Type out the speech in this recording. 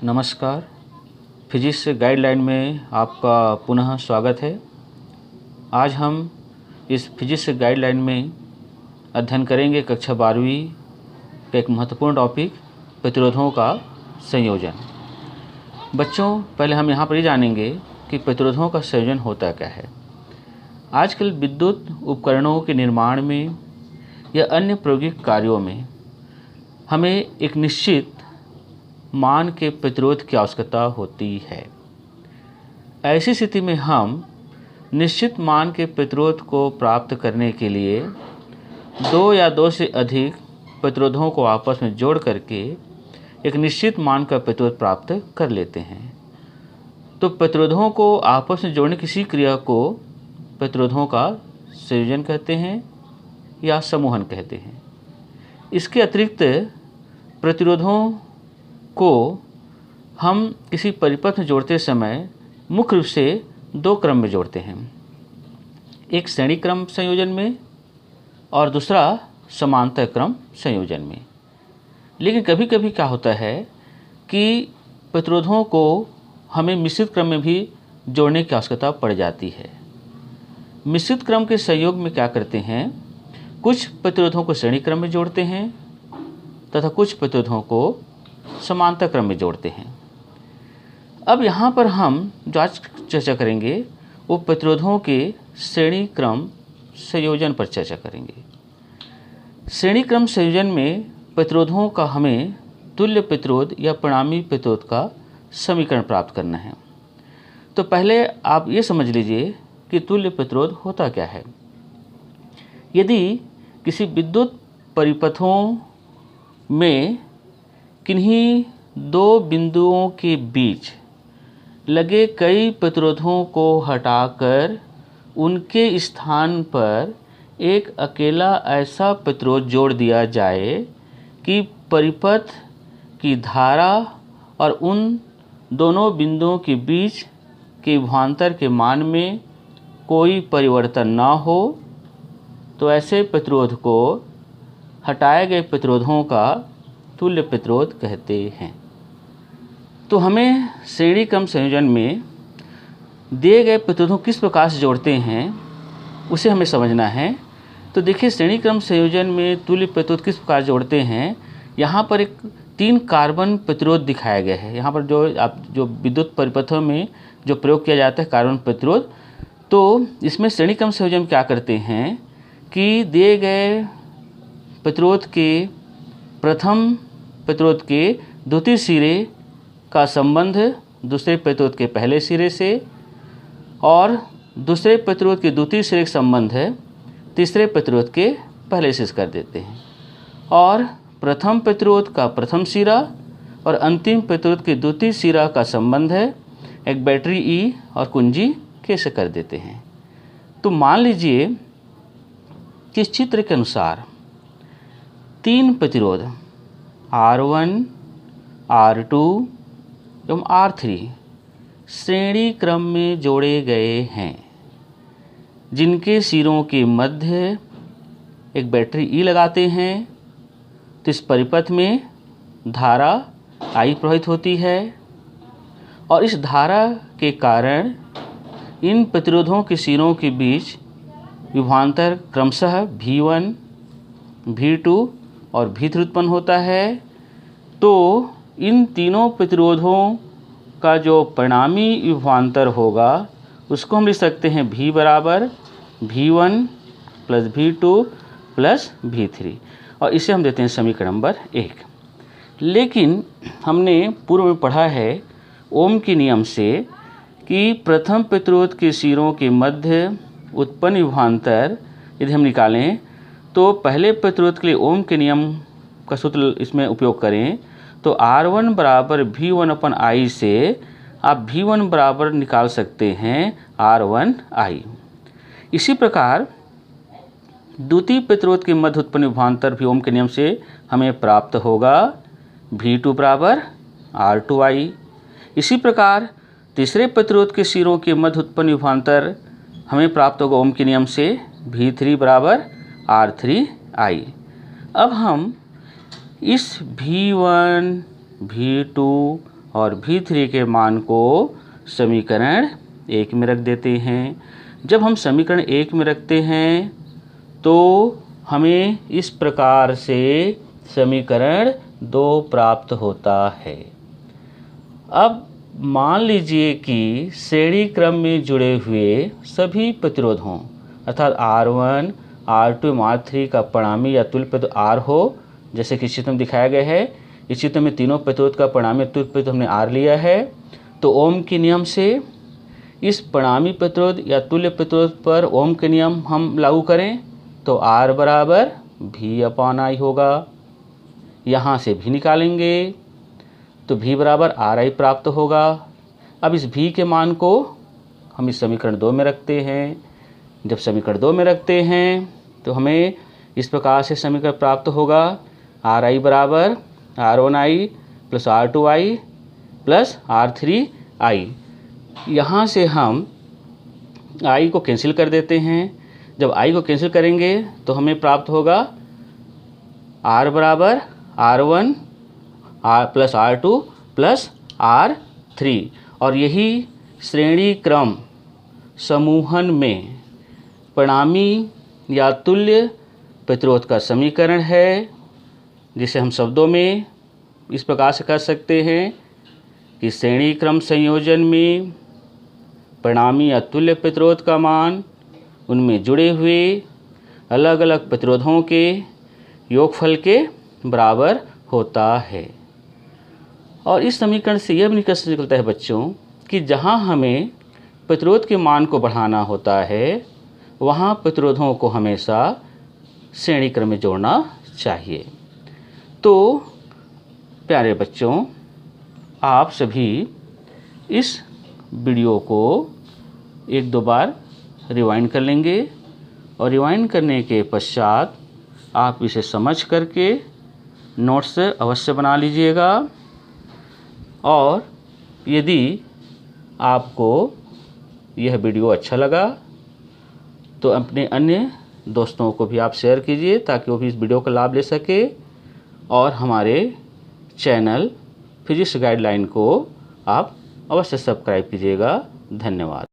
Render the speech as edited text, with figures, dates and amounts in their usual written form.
नमस्कार। Physics guideline में आपका पुनः स्वागत है। आज हम इस फिजिक्स गाइडलाइन में अध्ययन करेंगे कक्षा 12वीं का एक महत्वपूर्ण टॉपिक प्रतिरोधों का संयोजन। बच्चों, पहले हम यहाँ पर ये जानेंगे कि प्रतिरोधों का संयोजन होता क्या है। आजकल विद्युत उपकरणों के निर्माण में या अन्य प्रायोगिक कार्यों में हमें एक निश्चित मान के प्रतिरोध की आवश्यकता होती है। ऐसी स्थिति में हम निश्चित मान के प्रतिरोध को प्राप्त करने के लिए दो या दो से अधिक प्रतिरोधों को आपस में जोड़ करके एक निश्चित मान का प्रतिरोध प्राप्त कर लेते हैं। तो प्रतिरोधों को आपस में जोड़ने की इसी क्रिया को प्रतिरोधों का संयोजन कहते हैं या समूहन कहते हैं। इसके अतिरिक्त प्रतिरोधों को हम किसी परिपथ में जोड़ते समय मुख्य रूप से दो क्रम में जोड़ते हैं, एक श्रेणी क्रम संयोजन में और दूसरा समांतर क्रम संयोजन में। लेकिन कभी कभी क्या होता है कि प्रतिरोधों को हमें मिश्रित क्रम में भी जोड़ने की आवश्यकता पड़ जाती है। मिश्रित क्रम के संयोग में क्या करते हैं, कुछ प्रतिरोधों को श्रेणी क्रम में जोड़ते हैं तथा कुछ प्रतिरोधों को समांतर क्रम में जोड़ते हैं। अब यहाँ पर हम जो आज चर्चा करेंगे वो प्रतिरोधों के श्रेणी क्रम संयोजन पर चर्चा करेंगे। श्रेणी क्रम संयोजन में प्रतिरोधों का हमें तुल्य प्रतिरोध या परिणामी प्रतिरोध का समीकरण प्राप्त करना है। तो पहले आप ये समझ लीजिए कि तुल्य प्रतिरोध होता क्या है। यदि किसी विद्युत परिपथों में किन्हीं दो बिंदुओं के बीच लगे कई प्रतिरोधों को हटाकर उनके स्थान पर एक अकेला ऐसा प्रतिरोध जोड़ दिया जाए कि परिपथ की धारा और उन दोनों बिंदुओं के बीच के विभवांतर के मान में कोई परिवर्तन न हो, तो ऐसे प्रतिरोध को हटाए गए प्रतिरोधों का तुल्य प्रतिरोध कहते हैं। तो हमें श्रेणी क्रम संयोजन में दिए गए प्रतिरोधों किस प्रकार से जोड़ते हैं उसे हमें समझना है। तो देखिए, श्रेणी क्रम संयोजन में तुल्य प्रतिरोध किस प्रकार जोड़ते हैं। यहाँ पर एक 3 कार्बन प्रतिरोध दिखाया गया है। यहाँ पर जो विद्युत परिपथों में जो प्रयोग किया जाता है कार्बन प्रतिरोध, तो इसमें श्रेणी क्रम संयोजन में क्या करते हैं कि दिए गए प्रतिरोध के प्रथम प्रतिरोध के द्वितीय सिरे का संबंध दूसरे प्रतिरोध के पहले सिरे से और दूसरे प्रतिरोध के द्वितीय सिरे का संबंध है तीसरे प्रतिरोध के पहले सिरे से कर देते हैं, और प्रथम प्रतिरोध का प्रथम सिरा और अंतिम प्रतिरोध के द्वितीय सिरा का संबंध है एक बैटरी ई और कुंजी के से कर देते हैं। तो मान लीजिए कि इस चित्र के अनुसार 3 प्रतिरोध R1, R2 एवं R3 श्रेणी क्रम में जोड़े गए हैं, जिनके सिरों के मध्य एक बैटरी ई लगाते हैं। तो इस परिपथ में धारा I प्रवाहित होती है और इस धारा के कारण इन प्रतिरोधों के सिरों के बीच विभवांतर क्रमशः V1, V2 और V3 उत्पन्न होता है। तो इन तीनों प्रतिरोधों का जो परिणामी विभवांतर होगा उसको हम लिख सकते हैं V बराबर V1 plus V2 plus V3, और इसे हम देते हैं समीकरण नंबर 1। लेकिन हमने पूर्व में पढ़ा है ओम के नियम से कि प्रथम प्रतिरोध के सिरों के मध्य उत्पन्न विभवांतर यदि हम निकालें तो पहले प्रतिरोध के लिए ओम के नियम का सूत्र इसमें उपयोग करें तो R1 बराबर V1/I से आप V1 बराबर निकाल सकते हैं R1I। इसी प्रकार द्वितीय प्रतिरोध के मध्य उत्पन्न विभवांतर भी ओम के नियम से हमें प्राप्त होगा V2 बराबर R2I। इसी प्रकार तीसरे प्रतिरोध के सिरों के मध्य उत्पन्न विभवांतर हमें प्राप्त होगा ओम के नियम से V3 बराबर R3I। अब हम इस V1, V2 और V3 के मान को समीकरण 1 में रख देते हैं। जब हम समीकरण 1 में रखते हैं तो हमें इस प्रकार से समीकरण 2 प्राप्त होता है। अब मान लीजिए कि श्रेणी क्रम में जुड़े हुए सभी प्रतिरोधों अर्थात R1, R2 एवं R3 का परिणामी या तुल्य प्रतिरोध R हो, जैसे कि चित्र में दिखाया गया है। इस चित्र में तीनों प्रतिरोध का परिणामी तुल्य प्रतिरोध हमने R लिया है। तो ओम के नियम से इस परिणामी प्रतिरोध या तुल्य प्रतिरोध पर ओम के नियम हम लागू करें तो R बराबर V/I होगा। यहाँ से V निकालेंगे तो V बराबर RI प्राप्त होगा। अब इस V के मान को हम इस समीकरण 2 में रखते हैं। जब समीकरण 2 में रखते हैं तो हमें इस प्रकार से समीकरण प्राप्त होगा RI बराबर R1I plus R2I plus R3I। यहाँ से हम I को कैंसिल कर देते हैं। जब I को कैंसिल करेंगे तो हमें प्राप्त होगा R बराबर R1 plus R2 plus R3। और यही श्रेणी क्रम समूहन में परिणामी या तुल्य प्रतिरोध का समीकरण है, जिसे हम शब्दों में इस प्रकार से कर सकते हैं कि श्रेणी क्रम संयोजन में परिणामी या तुल्य प्रतिरोध का मान उनमें जुड़े हुए अलग अलग प्रतिरोधों के योगफल के बराबर होता है। और इस समीकरण से यह भी निष्कर्ष निकलता है बच्चों कि जहाँ हमें प्रतिरोध के मान को बढ़ाना होता है वहाँ प्रतिरोधों को हमेशा श्रेणी क्रम में जोड़ना चाहिए। तो प्यारे बच्चों, आप सभी इस वीडियो को 1-2 बार रिवाइंड कर लेंगे और रिवाइंड करने के पश्चात आप इसे समझ करके नोट्स अवश्य बना लीजिएगा। और यदि आपको यह वीडियो अच्छा लगा तो अपने अन्य दोस्तों को भी आप शेयर कीजिए ताकि वो भी इस वीडियो का लाभ ले सके और हमारे चैनल फिजिक्स गाइडलाइन को आप अवश्य सब्सक्राइब कीजिएगा। धन्यवाद।